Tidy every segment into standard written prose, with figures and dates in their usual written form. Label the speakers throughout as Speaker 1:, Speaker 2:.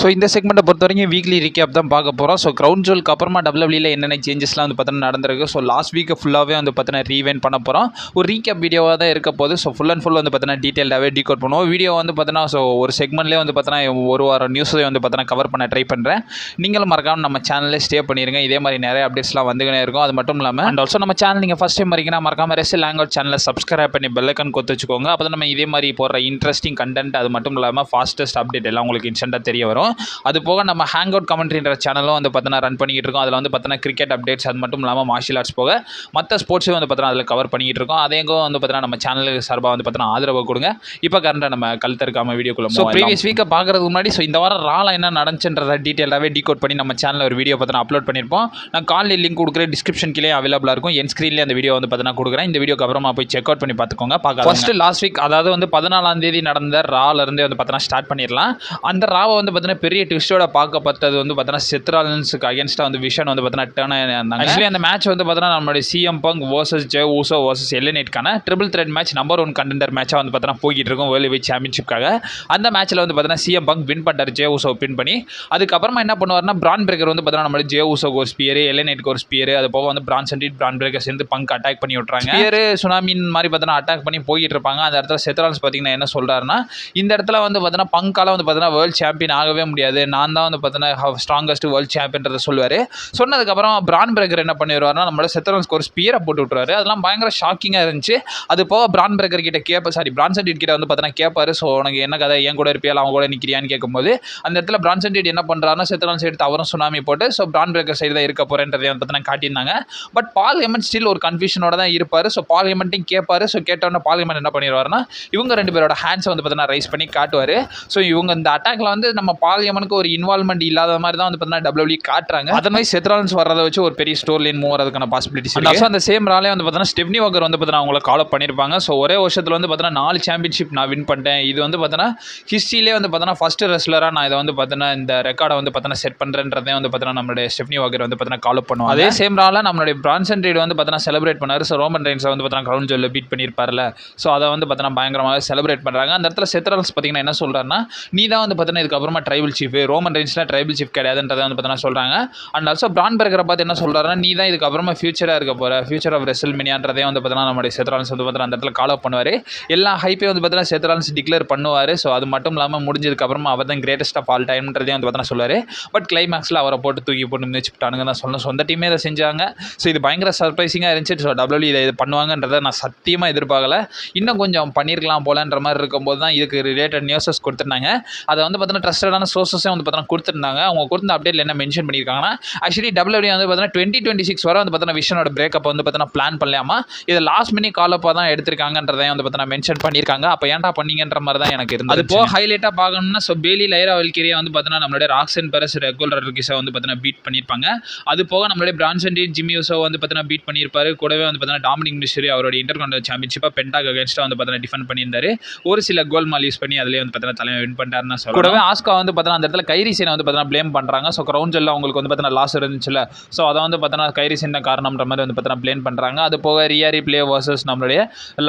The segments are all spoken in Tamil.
Speaker 1: ஸோ இந்த செக்மெண்ட்டை பொறுத்த வரைக்கும் வீக்லி ரீகேப் தான் பார்க்க போகிறோம். ஸோ கிரவுண்ட் ஜோலுக்கு அப்புறமா டபிள்யூடபிள்யூல என்னென்ன சேஞ்சஸ்லாம் வந்து பார்த்தீங்கன்னா நடந்திருக்கு. ஸோ லாஸ்ட் வீக்கு ஃபுல்லாகவே வந்து பார்த்தீங்கன்னா ரீவைண்ட் பண்ண போகிறோம். ஒரு ரீகேப் வீடியோவாக தான் இருக்க போது. ஸோ ஃபுல் அண்ட் ஃபுல் வந்து பார்த்தீங்கன்னா டீட்டெயிலாகவே டீகோட் பண்ணுவோம். வீடியோ வந்து பார்த்தீங்கன்னா ஸோ ஒரு செக்மெண்ட்லேயே வந்து பார்த்தீங்கன்னா ஒரு வாரம் நியூஸையும் வந்து பார்த்தீங்கன்னா கவர் பண்ண ட்ரை பண்ணுறேன். நீங்களும் மறக்காமல் நம்ம சேனலில் ஸ்டே பண்ணிடுங்க. இதே மாதிரி நிறைய அப்டேட்ஸ்லாம் வந்துக்கினே இருக்கும். அது மட்டும் இல்லாமல் அண்ட் ஆல்சோ நம்ம சேனல் நீங்கள் ஃபஸ்ட் டைம் வரீங்கன்னா மறக்காமல் ரெஸ்ட் லாங்குவேஜ் சேனலை சப்ஸ்கிரைப் பண்ணி பெல் ஐக்கான் கொடுத்து வச்சுக்கோங்க. அப்போ தான் நம்ம இதே மாதிரி போடுற இன்ட்ரெஸ்டிங் கண்டென்ட் அது மட்டும் இல்லாமல் ஃபாஸ்டஸ்ட் அப்டேட் எல்லாம் உங்களுக்கு இன்ஸ்டன்ட்டாக தெரிய வரும். அது போக நம்ம ஹேங் அவுட் கமெண்ட்ரின்ற சேனலும் வந்து பார்த்தீங்கன்னா ரன் பண்ணிக்கிட்டு இருக்கோம். அதில் வந்து பார்த்தீங்கன்னா கிரிக்கெட் அப்டேட்ஸ் அது மட்டும் இல்லாமல் மார்ஷியல் ஆர்ட்ஸ் போக மற்ற ஸ்போர்ட்ஸும் வந்து பார்த்தீங்கன்னா அதில் கவர் பண்ணிக்கிட்டு இருக்கோம். அதையும் வந்து பார்த்தீங்கன்னா நம்ம சேனலுக்கு சார்பாக வந்து பார்த்தீங்கன்னா ஆதரவு கொடுங்க. இப்போ கரண்டாக நம்ம கழுத்தருக்காம வீடியோக்குள்ள ஸோ ப்ரீவியஸ் வீக்கை பார்க்குறதுக்கு முன்னாடி ஸோ இந்த வாரம் ரால என்ன நடந்துச்சுன்றதை டீட்டெயிலாகவே டீகோட் பண்ணி நம்ம சேனலில் ஒரு வீடியோ பார்த்தீங்கன்னா அப்லோட் பண்ணியிருப்போம். நான் காலையில் லிங்க் கொடுக்குறேன், டிஸ்கிரிப்ஷன் கீழே அவைலபிளாக இருக்கும். என் ஸ்க்ரீன்லேயே அந்த வீடியோ வந்து பார்த்தீங்கன்னா கொடுக்குறேன். இந்த வீடியோக்கு அப்புறமா போய் செக் அவுட் பண்ணி பார்த்துக்கோங்க. ஃபர்ஸ்ட் லாஸ்ட் வீக் அதாவது வந்து 14ஆம் தேதி நடந்த ராலேருந்து வந்து பார்த்தீங்கன்னா ஸ்டார்ட் பண்ணிடலாம். அந்த ராவை வந்து பார்த்தீங்கன்னா பெரிய ட்விஸ்டோட பார்க்கப்பட்டது வந்து பார்த்தீங்கன்னா செத் ராலின்ஸுக்கு அகேன்ஸ்டாக வந்து விஷன் வந்து பார்த்தீங்கன்னா டர்ன் ஆயிருந்தாங்க. ஆக்சுவலி அந்த மேட்ச் வந்து பார்த்தீங்கன்னா நம்மளுடைய CM Punk versus Jey Uso versus LA நைட்கான triple threat match number 1 contender மேட்சாக வந்து பார்த்தீங்கன்னா போய்கிட்டு இருக்கும் வேர்ல்டு வைட் சாம்பியன்ஷிப்காக. அந்த மேட்ச்சில் வந்து பார்த்தீங்கன்னா சிஎம் பங்க் வின் பண்ணார், ஜே ஊசோ வின் பண்ணி. அதுக்கப்புறமா என்ன பண்ணுவார்னா பிரான் பிரேக்கர் வந்து பார்த்தீங்கன்னா நம்மளுடைய ஜே ஊசோக்கு ஒரு ஸ்பியர், எல்ஏ நைட்க்கு ஒரு ஸ்பியர், அது போக வந்து பிரான்சன் ரீட் பிரான் பிரேக்கர் சேர்ந்து பங்க் அட்டாக் பண்ணி விட்றாங்க. ஸ்பியர் சுனாமின் மாதிரி பார்த்தீங்கன்னா அட்டாக் பண்ணி போய்கிட்டு இருப்பாங்க. அந்த இடத்துல செத் ராலின்ஸ் பார்த்தீங்கன்னா என்ன சொல்கிறாருன்னா, இந்த இடத்துல வந்து பார்த்தீங்கன்னா பங்கால வந்து பார்த்தீங்கன்னா வேர்ல்டு சாம்பியன் ஆகவே முடியாது, நான் தான் வந்து பார்த்தீங்கன்னா ஸ்ட்ராங்கஸ்ட் வேர்ல்டு சாம்பியன்றதை சொல்லுவார். சொன்னதுக்கப்புறம் பிரான் பிரேக்கர் என்ன பண்ணிடுவார்னா நம்மளோட செத் ராலின்ஸ்க்கு ஒரு ஸ்பியரை போட்டு விட்டுருவாரு. அதெல்லாம் பயங்கர ஷாக்கிங்காக இருந்துச்சு. அது போக பிரான் பிரேக்கர் கிட்ட பிரான்சன் ரீட் கிட்ட வந்து பார்த்தீங்கன்னா கேட்பாரு, ஸோ உனக்கு என்ன கதை, என் கூட இருப்பியா அவன் கூட நிற்கிறியான்னு கேட்கும்போது அந்த இடத்துல பிரான்சன் ரீட் என்ன பண்ணுறாருன்னா செத் ராலின்ஸ் எடுத்து அவரும் சுனாமி போட்டு ஸோ பிரான் பிரேக்கர் சைடு தான் இருக்க போகிறேன்றதை வந்து பார்த்தீங்கன்னா காட்டியிருந்தாங்க. பட் பால் ஹெமண்ட் ஸ்டில் ஒரு கன்ஃபியூஷனோட தான் இருப்பார். ஸோ பால் ஹெமண்ட்டையும் கேட்பாரு. ஸோ கேட்டோன்னா பால் ஹெமண்ட் என்ன பண்ணிடுவாருன்னா இவங்க 2 பேரோட ஹேண்ட்ஸை வந்து பார்த்தீங்கன்னா ரைஸ் பண்ணி காட்டுவார். ஸோ இவங்க இந்த அட்டாக்ல வந்து நம்ம பால் ஹெமனுக்கு ஒரு இன்வால்மெண்ட் இல்லாத மாதிரி தான் வந்து பார்த்தீங்கன்னா டபிள்யூடபிள்யூ காட்டுறாங்க. அதே மாதிரி செத் ராலின்ஸ் வரதை வச்சு ஒரு பெரிய ஸ்டோரி லைன் மூவ் வரதுக்கான பாசிபிலிட்டிஸ் இருக்கு. அந்த சேம் ராலே வந்து பார்த்தீங்கன்னா ஸ்டெப்னி வாக்கர் வந்து பார்த்தீங்கன்னா அவங்கள கால் அப் பண்ணியிருப்பாங்க. ஸோ ஒரே வருஷத்தில் வந்து பார்த்தீங்கன்னா 4 சாம்பியன்ஷிப் நான் வின் பண்ணிட்டேன். இது வந்து பார்த்தீங்கன்னா ஹிஸ்ட்ரியிலே வந்து பார்த்தீங்கன்னா ஃபர்ஸ்ட் ரெஸ்லராக நான் இதை வந்து பார்த்தீங்கன்னா இந்த ரெக்கார்டை வந்து பார்த்தீங்கன்னா செட் பண்ணுறேன்றதே வந்து பார்த்தீங்கன்னா நம்மளுடைய ஸ்டெப்னி வாக்கர் வந்து பார்த்தீங்கன்னா கால் அப் பண்ணுவோம். அதே சேம் ரால நம்மளுடைய பிரான்சன் ரீட் வந்து பார்த்தீங்கன்னா செலிப்ரேட் பண்ணார். ஸோ ரோமன் ரெயின்ஸை வந்து பார்த்தீங்கன்னா கிரவுண்ட் ஜோலில் பீட் பண்ணியிருப்பார்ல, ஸோ அதை வந்து பார்த்தீங்கன்னா பயங்கரமாக செலிப்ரேட் பண்ணுறாங்க. அந்த இடத்துல செத் ராலின்ஸ் பார்த்தீங்கன்னா என்ன சொல்கிறாருன்னா, நீ தான் வந்து பார்த்தீங்கன்னா இதுக்கப்புறமா ட்ரைபிள் சீஃப், ரோமன் ரெயின்ஸ்லாம் ட்ரைபிள் சீஃப் கிடையாதுன்றதை வந்து பார்த்தீங்கன்னா சொல்கிறாங்க. அண்ட் ஆல்சோ பிரான் பிரேக்கரை பார்த்து என்ன சொல்கிறாருன்னா, நீ தான் இதுக்கப்புறமா ஃபியூச்சராக இருக்க போகிற, ஃபியூச்சர் ஆஃப் ரெஸ்ல்மேனியான்றதே வந்து பார்த்தீங்கன்னா நம்மளுடைய செத் ராலின்ஸ் வந்து பார்த்தீங்கன்னா அந்த இடத்துல கால் அப் பண்ணுவார். எல்லா ஹைப்பையும் வந்து பார்த்தீங்கன்னா செத் ராலின்ஸ் டிக்ளேர் பண்ணுவார். ஸோ அது மட்டும் இல்லாமல் முடிஞ்சதுக்கப்புறமா அவர் தான் கிரேட்டஸ்ட் ஆஃப் ஆல் டைம்ன்றதே வந்து பார்த்தீங்கன்னா சொல்லுவார். பட் கிளைமேக்ஸில் அவரை போட்டு தூக்கி போட்டு மிதிச்சுட்டானுங்க தான் சொல்லணும். சொந்த டீமே இதை செஞ்சாங்க. ஸோ இது பயங்கர சர்ப்ரைசிங்காக இருந்துச்சு. ஸோ டபிள்யூடபிள்யூ இதை பண்ணுவாங்கன்றதை நான் சத்தியமாக எதிர்பார்க்கல. இன்னும் கொஞ்சம் பண்ணியிருக்கலாம் போலன்ற மாதிரி இருக்கும்போது தான் இதுக்கு ரிலேட்டட் நியூஸஸ் கொடுத்துருந்தாங்க. அதை வந்து பார்த்தீங்கன்னா ட்ரஸ்டடான சோர்ஸஸே வந்து பார்த்தீங்கன்னா கொடுத்துருந்தாங்க. அவங்க கொடுத்த அப்டேட்டில் என்ன மென்ஷன் பண்ணியிருக்காங்கன்னா, ஆக்சுவலி டபிள்யூடபிள்யூ வந்து பார்த்தீங்கன்னா 2026 வரை வந்து பார்த்தீங்கன்னா விஷனோட பிரேக்கப் வந்து பார்த்தீங்கன்னா பிளான் பண்ணலாமா, இதை லாஸ்ட் மினிட் கால் அப்பாக தான் எடுத்திருக்காங்கன்றதையும் வந்து பார்த்தீங்கன்னா மென்ஷன் பண்ணியிருக்காங்க. அப்போ ஏன்டா பண்ணீங்கன்ற மாதிரி தான் எனக்கு இருந்தது. அது போக ஹைலைட்டாக பார்க்கணும்னா ஸோ பேலி லைரா வெல்கேரியா வந்து பார்த்தீங்கன்னா நம்மளுடைய ராக்ஸன் பெரஸ் ரெகுலர் ரிகிஸை வந்து பார்த்தீங்கன்னா பீட் பண்ணியிருப்பாங்க. அது போக நம்மளுடைய பிரான்சன் ரீட் ஜிம்மி யூசோ வந்து பார்த்தீங்கன்னா பீட் பண்ணியிருப்பாரு. கூடவே வந்து பார்த்தீங்கன்னா டாமினிக் மிஸ்டரி அவருடைய இன்டர்கான்டினென்டல் சாம்பியன்ஷிப்பை பென்டாக் அகேன்ஸ்டாக வந்து பார்த்தீங்கன்னா டிஃபெண்ட் பண்ணியிருந்தாரு. ஒரு சில கோல் மால் யூஸ் பண்ணி அதிலே வந்து பார்த்தீங்கன்னா தலைமை வின் பண்ணிட்டாருன்னு சொல்லுவாங்க. கூடவே ஆஸ்கா வந்து பார்த்தீங்கன்னா அந்த இடத்துல கைரிசனை வந்து பார்த்தீங்கன்னா ப்ளேம் பண்ணுறாங்க. ஸோ கிரவுண்ட் ஜெல்ல அவங்களுக்கு வந்து பார்த்தீங்கன்னா லாஸ் இருந்துச்சுல, ஸோ அதை வந்து பார்த்தீங்கன்னா கைரிசன் தான் காரணம்ன்ற மாதிரி வந்து பார்த்தீங்கன்னா ப்ளேம் பண்ணுறாங்க. அது போக ரியா ரிப்ளே வர்சஸ் நம்மளுடைய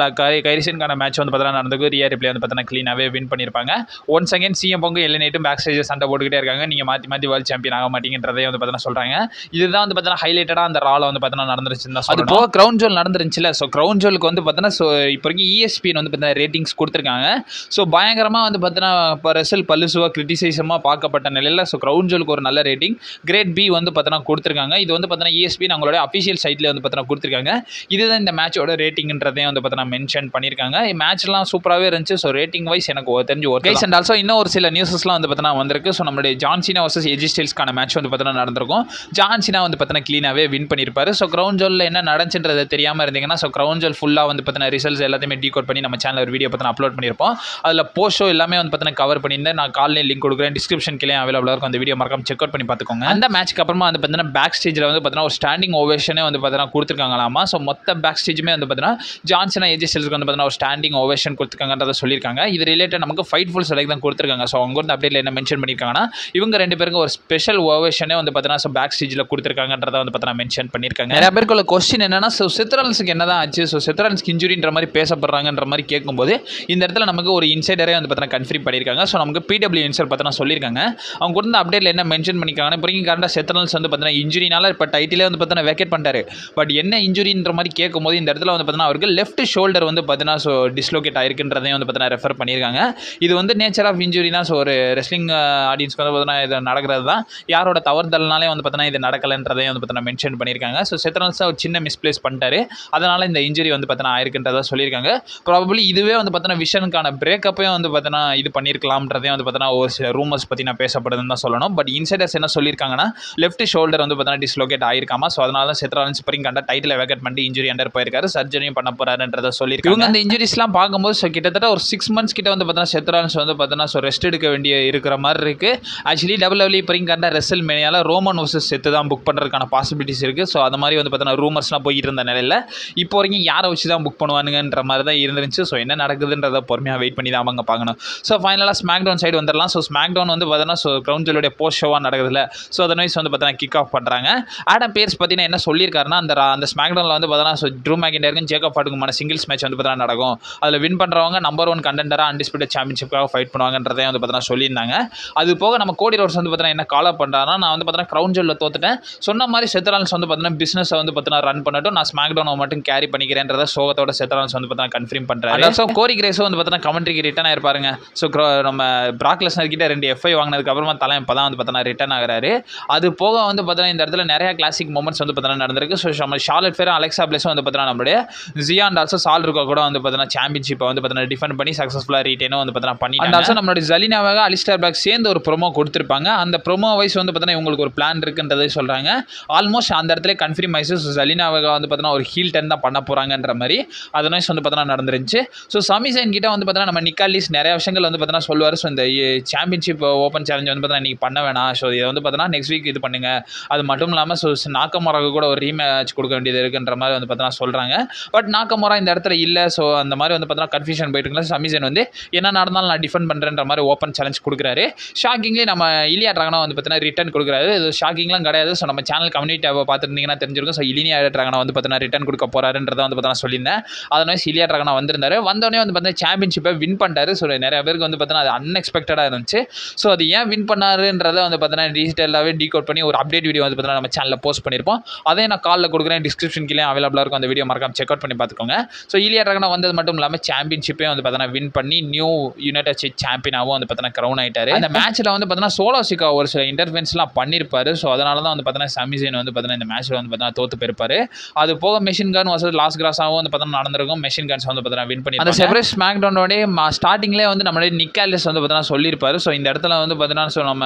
Speaker 1: கைரிசனுக்கான மேட்ச் வந்து பார்த்தீங்கன்னா நடந்துக்கு ரியா ரிப்ளே வந்து பார்த்தீங்கன்னா க்ளீனாகவே வின் பண்ணியிருப்பாங்க. ஒன்ஸ் அகேன் சிஎம் பங்கு எல்ஏ நைட்டும் பேக் ஸ்டேஜ் சண்டை போட்டுக்கிட்டே இருக்காங்க. நீங்கள் மாற்றி மாற்றி வேர்ல்டு சாம்பியன் ஆக மாட்டீங்கன்றதே வந்து பார்த்தீங்கன்னா சொல்கிறாங்க. இதுதான் வந்து பார்த்தீங்கன்னா ஹைலைட்டடாக அந்த ரால வந்து பார்த்தீங்கன்னா நடந்துருச்சுன்னு தான். அது போக கிரவுண்ட் ஜோல் நடந்துருச்சுல, ஸோ கிரவுண்ட் ஜோலுக்கு வந்து பார்த்தீங்கன்னா ஸோ இப்போ வரைக்கும் ESPN வந்து பார்த்தீங்கன்னா ரேட்டிங்ஸ் கொடுத்துருக்காங்க. ஸோ பயங்கரமாக வந்து பார்த்தீங்கன்னா இப்போ ரெசல் பல்லுசுவாக கிரிட்டிசைசமாக பார்க்கப்பட்ட நிலையில் ஸோ கிரவுண்ட் ஜோலுக்கு ஒரு நல்ல ரேட்டிங் கிரேட் B வந்து பார்த்தீங்கன்னா கொடுத்துருக்காங்க. இது வந்து பார்த்தீங்கன்னா ESPN அவங்களோட அஃபிஷியல் சைட்லேயே வந்து பார்த்தீங்கன்னா கொடுத்துருக்காங்க. இதுதான் இந்த மேட்சோட ரேட்டிங்ன்றதையும் வந்து பார்த்தீங்கன்னா மென்ஷன் பண்ணியிருக்காங்க. மேட்ச்லாம் சூப்பராகவே இருந்துச்சு. ஸோ ரேட்டிங் வைஸ் எனக்கு தெரிஞ்சு ஒரு கைஸ். அண்ட் ஆல்சோ இன்னும் ஒரு சில நியூஸஸ்லாம் வந்து பார்த்தீங்கன்னா வந்திருக்கு. ஸோ நம்மளுடைய ஜான் சீனா வர்சஸ் எஜி ஸ்டைல்ஸ்க்கான மேட்ச் வந்து பார்த்தீங்கன்னா நடந்திருக்கும். ஜான் சீனா வந்து பார்த்தீங்கன்னா க்ளீனாகவே வின் பண்ணியிருப்பாரு. ஸோ கிரவுண்ட் ஜோலில் என்ன நடந்துச்சுன்றது தெரியாமல் இருந்தீங்கன்னா ஸோ கிரவுண்ட் ஜோல் ஃபுல்லாக வந்து பார்த்தீங்கன்னா ரிசல்ட்ஸ் எல்லாத்தையுமே டீகோட் பண்ணி நம்ம சேனல் ஒரு வீடியோ பார்த்தீங்கன்னா அப்லோட் பண்ணியிருப்போம். அதில் போஸ்ட் ஷோ எல்லாமே வந்து பார்த்தீங்கன்னா கவர் பண்ணியிருந்தேன். நான் காலையில் லிங்க் கொடுக்குறேன், டிஸ்கிரிப்ஷன் கீழே அவைலபிளாக இருக்கும். அந்த வீடியோ மறக்காம செக் அவுட் பண்ணி பார்த்துக்கோங்க. அந்த மேட்ச்க்கு அப்புறமா வந்து பார்த்தீங்கன்னா பேக் ஸ்டேஜில் வந்து பார்த்தீங்கன்னா ஒரு ஸ்டாண்டிங் ஓவேஷனே வந்து பார்த்தீங்கன்னா கொடுத்துருக்காங்களாமா. ஸோ மொத்த பேக் ஸ்டேஜுமே வந்து பார்த்தீங்கன்னா ஜான் சீனா எஜி ஸ்டைல்ஸ்க்கு வந்து பார்த்தீங்கன்னா ஒரு ஸ்டாண்டிங் ஓவேஷன் கொடுத்துருக்காங்கன்றதை சொல்லியிருக்காங்க. இது ரிலேட்டட் நமக்கு ஃபைட்ஃபுல் செலக்ட் தான் கொடுத்துருக்காங்க. ஸோ அவங்க வந்து அப்டேட்டில் என்ன மென்ஷன் பண்ணியிருக்காங்கன்னா, இவங்க 2 பேருக்கு ஒரு ஸ்பெஷல் ஓவேஷனே வந்து பார்த்தீங்கன்னா ஸோ பேக் ஸ்டேஜில் கொடுத்துருக்காங்கன்றதை வந்து பார்த்தீங்கன்னா மென்ஷன் பண்ணியிருக்காங்க. நிறைய பேருக்குள்ள கொஸ்டின் என்னன்னா, ஸோ செத் ராலின்ஸ்க்கு என்ன தான் ஆச்சு, ஸோ செத் ராலின்ஸ்க்கு இன்ஜுரின்ற மாதிரி பேசப்படுறாங்கன்ற மாதிரி கேட்கும்போது இந்த இடத்துல நமக்கு ஒரு இன்சைடரே வந்து பார்த்தீங்கன்னா கன்ஃபார்ம் பண்ணியிருக்காங்க. ஸோ நமக்கு PW இன்சைட் பார்த்தீங்கன்னா பார்த்தீங்கன்னா சொல்லியிருக்காங்க. அவங்க கொடுத்த அப்டேட்டில் என்ன மென்ஷன் பண்ணியிருக்காங்கன்னா, இப்போ வரைக்கும் கரெக்டாக செத் ரெனால்ட்ஸ் வந்து பார்த்தீங்கன்னா இன்ஜுரினால இப்போ டைட்டிலே வந்து பார்த்தீங்கன்னா வேக்கேட் பண்ணிட்டாரு. பட் என்ன இன்ஜுரின்ற மாதிரி கேட்கும்போது இந்த இடத்துல வந்து பார்த்தீங்கன்னா அவருக்கு லெஃப்ட் ஷோல்டர் வந்து பார்த்தீங்கன்னா டிஸ்லோகேட் ஆயிருக்குன்றதையும் வந்து பார்த்தீங்கன்னா ரெஃபர் பண்ணியிருக்காங்க. இது வந்து நேச்சர் ஆஃப் இன்ஜுரினா ஒரு ரெஸ்லிங் ஆடியன்ஸ்க்கு வந்து பார்த்தீங்கன்னா இது நடக்கிறது தான். யாரோட தவறுதல்னாலே வந்து பார்த்தீங்கன்னா இது நடக்கலைன்றதையும் வந்து பார்த்தீங்கன்னா மென்ஷன் பண்ணியிருக்காங்க. ஸோ செத் ரெனால்ட்ஸ் ஒரு சின்ன மிஸ்பிளேஸ் பண்ணிட்டாரு. அதனால் இந்த இன்ஜுரி வந்து பார்த்தீங்கன்னா ஆயிருக்குன்றதை சொல்லியிருக்காங்க. ப்ராபபிளி இதுவே வந்து பார்த்தீங்கன்னா விஷனுக்கான பிரேக்கப்பையும் வந்து பார்த்தீங்கன்னா இது பண்ணியிருக்கலாம்ன்றதையும் வந்து பார்த்தீங்கன்னா ஒரு சில ரூமர்ஸ் பற்றி நான் பேசப்படுதுன்னு தான் சொல்லணும். பட் இன்சைடர்ஸ் என்ன சொல்லியிருக்காங்கன்னா லெஃப்ட் ஷோல்டர் வந்து பார்த்தீங்கன்னா டிஸ்லோகேட் ஆயிருக்காமா. ஸோ அதனால தான் செத் ரெனால்ட்ஸ் கண்ட டைட்டில் வேக்கேட் பண்ணிட்டு இன்ஜுரி அண்டர் போயிருக்காரு. சர்ஜரியும் பண்ண போறாருன்றதை சொல்லியிருக்காங்க. இவங்க அந்த இன்ஜுரிஸ்லாம் பார்க்கும்போது கிட்டத்தட்ட ஒரு 6 months கிட்ட வந்து பார்த்தீங்கன்னா செத் ரெனால்ட்ஸ் வந்து பார்த்தீங்கன்னா ரெஸ்ட் எடுக்க வேண்டிய இருக்கிற மாதிரி இருக்கு. ஆக்சுவலி WWE கண்ட ரெசல் மேனியால ரோமன் வர்சஸ் செத்து தான் புக் பண்ணுறதுக்கான பாசிபிலிட்டிஸ் இருக்கு. ஸோ அந்த மாதிரி வந்து பார்த்தீங்கன்னா ரூமர்ஸ்லாம் போயிட்டு இருந்த நிலையில் இப்போ வரைக்கும் யாரை வச்சு தான் புக் பண்ணுவானுங்கன்ற மாதிரி தான் இருந்துருந்துச்சு. ஸோ என்ன நடக்குதுன்றதை பொறுமையாக வெயிட் பண்ணி தான் அவங்க பார்க்கணும். ஸோ ஃபைனலாக ஸ்மாக் டவுன் சைடு வந்துடலாம். ஸோ ஸ்மாக் டவுன் வந்து பார்த்தீங்கன்னா கிரவுன் ஜுவலுடைய போஸ்ட் ஷோவாக நடக்குதுல்ல. ஸோ அதன் வைஸ் வந்து பார்த்தீங்கன்னா கிக் ஆஃப் பண்ணுறாங்க. ஆடம் பியர்ஸ் பார்த்தீங்கன்னா என்ன சொல்லியிருக்காருன்னா அந்த ஸ்மாக் டவுனில் வந்து பார்த்தீங்கன்னா ட்ரூ மேக்கின்டருக்கும் ஜேக்கப் ஃபாட்டுக்குமான சிங்கிள்ஸ் மேட்ச் வந்து பார்த்தீங்கன்னா நடக்கும். அதில் வின் பண்ணுறவங்க நம்பர் 1 கண்டெண்டராக அன்டிஸ்பியூட்டட் சாம்பியன்ஷிப்காக ஃபைட் பண்ணுவாங்கன்றதை வந்து பார்த்தீங்கன்னா சொல்லியிருந்தாங்க. அது போக நம்ம கோடி ரோட்ஸ் வந்து பார்த்தீங்கன்னா என்ன கால் அப் பண்ணுறாருன்னா, நான் வந்து பார்த்தீங்கன்னா கிரவுன் ஜுவலில் தோத்துட்டேன், சொன்ன மாதிரி செத் ரெனால்ட்ஸ் வந்து பார்த்தீங்கன்னா பிஸ்னஸை வந்து பார்த்தீங்கன்னா ரன் பண்ணட்டும், நான் ஸ்மாக் டவுனை மட்டும் கேரி பண்ணிக்கிறேன்றதை சோகத்தோட செத் ரெனால்ட்ஸ் வந்து பார்த்தீங்கன்னா கன்ஃபார்ம் பண்ணுறாரு. ஸோ கோரி கிரேஸும் வந்து பார்த்தீங்கன்னா கமெண்ட்ரிக்கு ரிட்டர்ன் ஆயிருப்பாருங்க. ஸோ நம்ம பிராக் லெஸ்னர் கிட்ட 2 FI வாங்கினதுக்கு அப்புறமா தலை இப்போ தான் வந்து பார்த்தீங்கன்னா ரிட்டர்ன் ஆகிறாரு. அது போக வந்து பார்த்தீங்கன்னா இந்த இடத்துல நிறைய கிளாசிக் மூமெண்ட்ஸ் வந்து பார்த்தீங்கன்னா நடந்திருக்கு. ஸோ நம்ம ஷார்லட் ஃபேரும் அலெக்சா பிளேஸும் வந்து பார்த்தீங்கன்னா நம்மளுடைய ஜியா அண்ட் ஆல்சோ சால் இருக்கா கூட வந்து பார்த்தீங்கன்னா சாம்பியன்ஷிப்பை வந்து பார்த்தீங்கன்னா டிஃபெண்ட் பண்ணி சக்ஸஸ்ஃபுல்லாக ரீட்டேனும் வந்து பார்த்தீங்கன்னா பண்ணி அண்ட் ஆல்சோ நம்மளுடைய ஜலினாவாக அலிஸ்டர் பிளாக் சேர்ந்து ஒரு ப்ரோமோ கொடுத்துருப்பாங்க. அந்த ப்ரோமோ வைஸ் வந்து பார்த்தீங்கன்னா இவங்களுக்கு ஒரு பிளான் இருக்குன்றதை சொல்கிறாங்க. ஆல்மோஸ்ட் அந்த இடத்துல கன்ஃபார்ம் ஆயிடுச்சு. ஸோ ஜலினாவாக வந்து பார்த்தீங்கன்னா ஒரு ஹீல் டர்ன் தான் பண்ண போகிறாங்கன்ற மாதிரி அதனால வந்து பார்த்தீங்கன்னா நடந்துருந்துச்சு. ஸோ சமி ஜெயின் கிட்ட வந்து பார்த்தீங்கன்னா நம்ம நிக்காலிஸ் நிறைய விஷயங்கள் வந்து பார்த்தீங்கன்னா சொல்லுவார். ஸோ இந்த சாம்பியன்ஷிப் ஓப்பன் சேலஞ்ச் வந்து பார்த்தீங்கன்னா நீங்கள் பண்ண வேணாம், ஸோ இதை வந்து பார்த்தீங்கன்னா நெக்ஸ்ட் வீக் இது பண்ணுங்க. அது மட்டும் இல்லாமல் ஸோ நாக்கமோராவுக்கு கூட ஒரு ரீமேட்ச் கொடுக்க வேண்டியது இருக்குன்ற மாதிரி வந்து பார்த்தீங்கன்னா சொல்கிறாங்க. பட் நாக்கமோரா இந்த இடத்துல இல்லை. ஸோ அந்த மாதிரி வந்து பார்த்தீங்கன்னா கன்ஃபியூஷன் போயிட்டு இருக்குல்ல. சமி ஜெயின் வந்து என்ன நடந்தாலும் நான் டிஃபெண்ட் பண்ணுறேன்ற மாதிரி ஓப்பன் சேலஞ்ச் கொடுக்குறாரு. ஷாக்கிங்லி நம்ம இலியா ட்ராகனா வந்து பார்த்தீங்கன்னா ரிட்டர்ன் கொடுக்குறாரு. இது ஷாக்கிங்லாம் கிடையாது. ஸோ நம்ம சேனல் கம்யூனிட்டி பார்த்துருந்தீங்கன்னா தெரிஞ்சிருக்கும். ஸோ இலியா ட்ராகனா வந்து பார்த்தீங்கன்னா ரிட்டர்ன் கொடுக்க போறாருன்றதை வந்து பார்த்தீங்கன்னா சொல்லியிருந்தேன். அதனால இலியா ட்ராகனா வந்திருந்தாரு. வந்தோடனே வந்து பார்த்தீங்கன்னா சாம்பியன்ஷிப்பை வின் பண்ணிட்டாரு. ஸோ நிறைய பேருக்கு வந்து பார்த்தீங்கன்னா அது அன்எக்ஸ்பெக்டடாக இருந்துச்சு. ஸோ அது ஏன் வின் பண்ணாருன்றதை வந்து பார்த்தீங்கன்னா டீட்டெயிலாகவே டீகோட் பண்ணி ஒரு அப்டேட் வீடியோ வந்து பார்த்தீங்கன்னா நம்ம சேனலில் போஸ்ட் பண்ணியிருப்போம். அதே நான் காலில் கொடுக்குறேன், டிஸ்கிரிப்ஷன் கீழே அவைலபிளாக இருக்கும். அந்த வீடியோ மறக்காம செக் அவுட் பண்ணி பார்த்துக்கோங்க. ஸோ இலியா ட்ராகனா வந்தது மட்டும் இல்லாமல் சாம்பியன்ஷிப்பே வந்து பார்த்தீங்கன்னா வின் பண்ணி நியூ யுனைடெட் ஸ்டேட் சாம்பியனாகவும் வந்து பார்த்தீங்கன்னா கிரவுன் ஆயிட்டாரு. அந்த மேட்ச்சில் வந்து பார்த்தீங்கன்னா சோலோ சிக்கா ஒரு சில இன்டர்ஃபென்ஸ்லாம் பண்ணியிருப்பாரு. ஸோ அதனால தான் வந்து பார்த்தீங்கன்னா சமி ஜெயின் வந்து பார்த்தீங்கன்னா இந்த மேட்ச்சில் வந்து பார்த்தீங்கன்னா தோத்து போயிருப்பாரு. அது போக மெஷின் கன் வர்சஸ் லாஸ் கிராஸாகவும் வந்து பார்த்தீங்கன்னா நடந்திருக்கும். மெஷின் கன்ஸ் வந்து பார்த்தீங்கன்னா வின் பண்ணி அந்த செப்பரேட் ஸ்மாக் டவுனோடய ஸ்டார்டிங்லேயே வந்து நம்மளுடைய நிக்காலிஸ் வந்து பார்த்தீங்கன்னா சொல்லியிருப்பாரு. ஸோ இந்த இடத்துல வந்து பார்த்தீங்கன்னா ஸோ நம்ம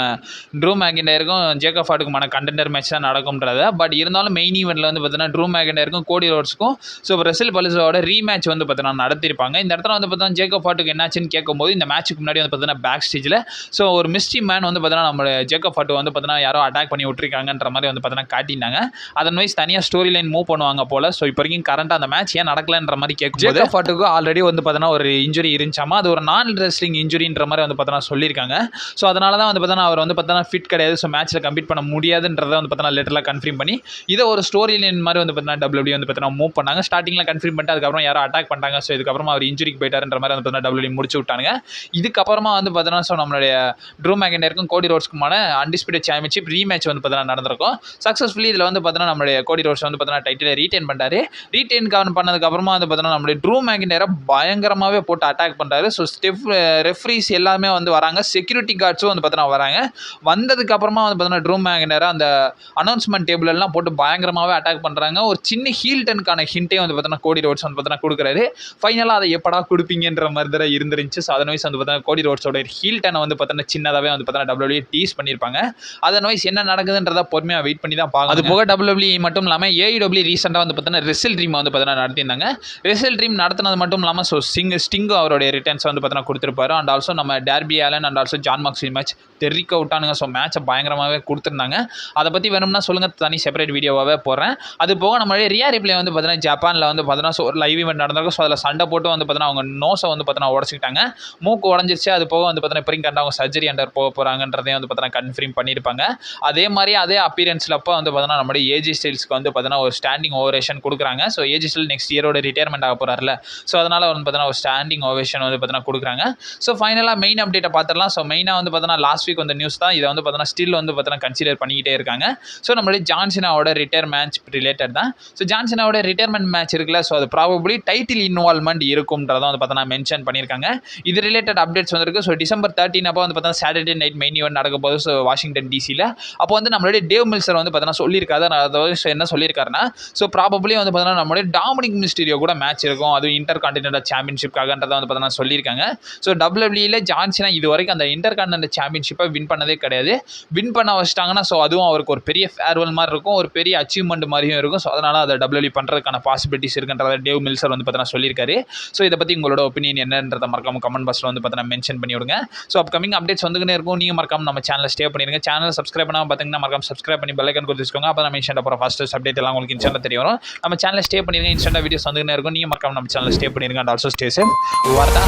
Speaker 1: ட்ரூ மேக்கின்டருக்கும் ஜேக்கப் ஃபாட்டுக்குமான கண்டெண்டர் மேட்ச் தான் நடக்கும்ன்றத. பட் இருந்தாலும் மெயின் ஈவெண்ட்டில் வந்து பார்த்தீங்கன்னா ட்ரூ மேக்கின்டருக்கும் கோடி ரோட்ஸ்க்கும் ஸோ ரெசில் பலிஸோட ரீமேட்ச் வந்து பார்த்தீங்கன்னா நடத்திருப்பாங்க. இந்த இடத்துல வந்து பார்த்தீங்கன்னா ஜேக்கப் ஃபாட்டுக்கு என்னாச்சுன்னு கேட்கும்போது இந்த மேட்ச்சுக்கு முன்னாடி வந்து பார்த்தீங்கன்னா பேக் ஸ்டேஜில் ஸோ ஒரு மிஸ்ட்ரி மேன் வந்து பார்த்தீங்கன்னா நம்ம ஜேக்கப் ஃபாட்டு வந்து பார்த்தீங்கன்னா யாரோ அட்டாக் பண்ணி விட்டுருக்காங்கன்ற மாதிரி வந்து பார்த்தீங்கன்னா காட்டினாங்க. அதன் வைஸ் தனியாக ஸ்டோரி லைன் மூவ் பண்ணுவாங்க போல. ஸோ இப்போ வரைக்கும் கரண்ட்டாக அந்த மேட்ச் ஏன் நடக்கலன்ற மாதிரி கேட்கும் ஜேக்கப் ஃபாட்டுக்கு ஆல்ரெடி வந்து பார்த்தீங்கன்னா ஒரு இன்ஜுரி இருந்துச்சாமா. அது ஒரு நான் ரெஸ்லிங் இன்ஜுரின்ற மாதிரி வந்து பார்த்தீங்கன்னா சொல்லியிருக்காங்க. ஸோ அதனால தான் வந்து பார்த்தீங்கன்னா அவர் வந்து பார்த்தீங்கன்னா ஃபிட் கிடையாது. ஸோ மேட்ச்சில் கம்ப்ளீட் பண்ண முடியாதுன்றதை வந்து பார்த்தீங்கன்னா லெட்டரில் கன்ஃபார்ம் பண்ணி இதை ஒரு ஸ்டோரி லைன் மாதிரி வந்து பார்த்தீங்கன்னா WWE வந்து பார்த்தீங்கன்னா மூவ் பண்ணாங்க. ஸ்டார்டிங்கில் கன்ஃபார்ம் பண்ணிட்டு அதுக்கப்புறம் யாரோ அட்டாக் பண்ணிட்டாங்க. ஸோ இதுக்கப்புறமா அவர் இன்ஜுரிக்கு போயிட்டாருன்ற மாதிரி வந்து பார்த்தீங்கன்னா WWE முடிச்சு விட்டாங்க. இதுக்கப்புறமா வந்து பார்த்தீங்கன்னா ஸோ நம்மளுடைய ட்ரூ மேக்கின்டருக்கும் கோடி ரோட்ஸ்க்குமான அன்டிஸ்பியூட்டட் சாம்பியன்ஷிப் ரீமேட்ச் வந்து பார்த்தீங்கன்னா நடந்திருக்கும். சக்ஸஸ்ஃபுல்லி இதில் வந்து பார்த்தீங்கன்னா நம்மளுடைய கோடி ரோட்ஸ் வந்து பார்த்தீங்கன்னா டைட்டில் ரீட்டைன் பண்ணாரு. ரீட்டைன் பண்ணதுக்கப்புறமா வந்து பார்த்தீங்கன்னா நம்மளுடைய ட்ரூ மேக்கின்டரை பயங்கரமாகவே போட்டு அட்டாக் பண்ணுறாரு. ஸோ ரெஃப்ரீஸ் எல்லாமே வந்து வராங்க, செக்யூரிட்டி கார்ட்ஸும் வந்து பார்த்தீங்கன்னா வராங்க. வந்ததுக்கப்புறமா வந்து பார்த்தீங்கன்னா ட்ரூ மேக்கின்டரை அந்த அனௌன்ஸ்மெண்ட் டேபிள் எல்லாம் போட்டு பயங்கரமாகவே அட்டாக் பண்ணுறாங்க. ஒரு சின்ன ஹீல் டனுக்கான ஹிண்டே வந்து பார்த்தீங்கன்னா கோடி ரோட்ஸ் வந்து பார்த்தீங்கன்னா கொடுக்குறாரு. ஃபைனலாக அதை எப்படா கொடுப்பீங்கன்ற மாதிரி தான் இருந்துருந்துச்சு. ஸோ அதன் வைஸ் வந்து பார்த்தீங்கன்னா கோடி ரோட்ஸோட ஹீல் டனை வந்து பார்த்தீங்கன்னா சின்னதாகவே வந்து பார்த்தீங்கன்னா WWE டீஸ் பண்ணியிருப்பாங்க. அதன் வைஸ் என்ன நடக்குதுன்றதை பொறுமையாக வெயிட் பண்ணி தான் பார்க்கணும். அது போக WWE மட்டும் இல்லாமல் AEW ரீசெண்டாக வந்து பார்த்தீங்கன்னா ரெசில் ட்ரீம் வந்து பார்த்தீங்கன்னா நடத்தியிருந்தாங்க. ரெசில் ட்ரீம் நடத்தினது மட்டும் இல்லாமல் ஸோ ஸ்டிங்கு அவருடைய ரிட்டர்ன்ஸ் வந்து பார்த்தீங்கன்னா கொடுத்துருப்பாரு. அண்ட் ஆல்சோ நம்ம Darby Allin and also Jon Moxley match தெரிவிக்க விட்டானுங்க. ஸோ மேட்சை பயங்கரமாகவே கொடுத்துருந்தாங்க. அதை பற்றி வேணும்னா சொல்லுங்கள், தனி செப்பரேட் வீடியோவாகவே போடுறேன். அது போக நம்மளுடைய ரியா ரிப்ளே வந்து பார்த்தீங்கன்னா ஜப்பானில் வந்து பார்த்தீங்கன்னா ஸோ லைவ் ஈவெண்ட் நடந்திருக்கும். ஸோ அதில் சண்டை போட்டு வந்து பார்த்தீங்கன்னா அவங்க நோஸை வந்து பார்த்தீங்கன்னா உடச்சிக்கிட்டாங்க, மூக்கு உடஞ்சிருச்சு. அது போக வந்து பார்த்தீங்கன்னா இப்போ கரெக்டாக அவங்க சர்ஜரி அண்டர் போக போகிறாங்கன்றதையும் வந்து பார்த்தீங்கன்னா கன்ஃபார்ம் பண்ணியிருப்பாங்க. அதே மாதிரி அதே அப்பீரன்ஸில் அப்போ வந்து பார்த்தீங்கன்னா நம்மளுடைய ஏஜி ஸ்டைல்ஸ்க்கு வந்து பார்த்தீங்கன்னா ஒரு ஸ்டாண்டிங் ஓவேஷன் கொடுக்குறாங்க. ஸோ ஏஜி ஸ்டைல் நெக்ஸ்ட் இயரோட ரிட்டையர்மெண்ட் ஆக போகிறாருல. ஸோ அதனால் வந்து பார்த்தீங்கன்னா ஒரு ஸ்டாண்டிங் ஓவேஷன் வந்து பார்த்தீங்கன்னா கொடுக்குறாங்க. ஸோ ஃபைனலாக மெயின் அப்டேட்டை பார்த்துடலாம். ஸோ மெயின் மெயினாக வந்து பார்த்தோன்னா லாஸ்ட் வீக் வந்த நியூஸ் தான். இதை வந்து பார்த்தோன்னா ஸ்டில் வந்து பார்த்தோன்னா கன்சிடர் பண்ணிக்கிட்டே இருக்காங்க. ஸோ நம்மளுடைய ஜான்சினாவோட ரிட்டையர் மேட்ச் ரிலேட்டட் தான். ஸோ ஜான்சினாவோட ரிட்டையர்மெண்ட் மேட்ச் இருக்குல்ல, ஸோ அது ப்ராபப்ளி டைட்டில் இன்வால்மெண்ட் இருக்கும்ன்றதை வந்து பார்த்தோன்னா மென்ஷன் பண்ணியிருக்காங்க. இது ரிலேட்டட் அப்டேட்ஸ் வந்திருக்கு. ஸோ டிசம்பர் 13 அப்போ வந்து பார்த்தோன்னா சாட்டர்டே நைட் மெயின் ஈவெண்ட் நடக்க போது ஸோ வாஷிங்டன் டிசியில். அப்போ வந்து நம்மளுடைய டேவ் மில்சர் வந்து பார்த்தோன்னா சொல்லியிருக்காரு. அதாவது என்ன சொல்லியிருக்காருன்னா, ஸோ ப்ராபப்ளி வந்து பார்த்தோன்னா நம்மளுடைய டாமினிக் மிஸ்டீரியோ கூட மேட்ச் இருக்கும், அதுவும் இன்டர் கான்டினென்டல் சாம்பியன்ஷிப்காகன்றதை வந்து பார்த்தோன்னா சொல்லியிருக்காங்க. ஸோ டபிள்யூடபிள்யூல ஜான்சினா இது வரைக்கும் அந்த இன்டர் கான்டினென்டல் சாம்பியன்ஷிப்பை வின் பண்ணதே கிடையாது. வின் பண்ண வச்சிட்டாங்கன்னா ஸோ அதுவும் அவருக்கு ஒரு பெரிய ஃபேர்வெல் மாதிரி இருக்கும், ஒரு பெரிய அச்சீவ்மெண்ட் மாதிரியும் இருக்கும். ஸோ அதனால் அதை டபிள்யூடபிள்யூ பண்ணுறதுக்கான பாசிபிலிட்டிஸ் இருக்குன்றத டேவ் மில்சர் வந்து பார்த்தோன்னா சொல்லியிருக்காரு. ஸோ இதை பற்றி உங்களோட ஒப்பீனியன் என்னன்றதை மறக்காம கமெண்ட் பாக்ஸில் வந்து பார்த்தோன்னா மென்ஷன் பண்ணி விடுங்க. ஸோ அப்கமிங் அப்டேட்ஸ் வந்துக்கிட்டே இருக்கும். நீங்கள் மறக்காம நம்ம சேனலை ஸ்டே பண்ணிடுங்க. சேனல் சப்ஸ்கிரைப் பண்ணாமல் பார்த்தீங்கன்னா மறக்காம சப்ஸ்கிரைப் பண்ணி பெல் ஐகான் கொடுத்துக்கோங்க. அப்போ நம்ம இன்ஸ்டன்ட் அப்புறம் ஃபர்ஸ்ட் அப்டேட் எல்லாம் உங்களுக்கு இன்ஸ்டன்ட் தெரிய வரும். நம்ம சேனலை ஸ்டே பண்ணிடுங்க. இன்ஸ்டன்ட் வீடியோஸ் வந்துக்கிட்டே இருக்கும். நீங்கள் மறக்காம நம்ம சேனலை ஸ்டே பண்ணிடுங்க. And also stay safe. வரதா.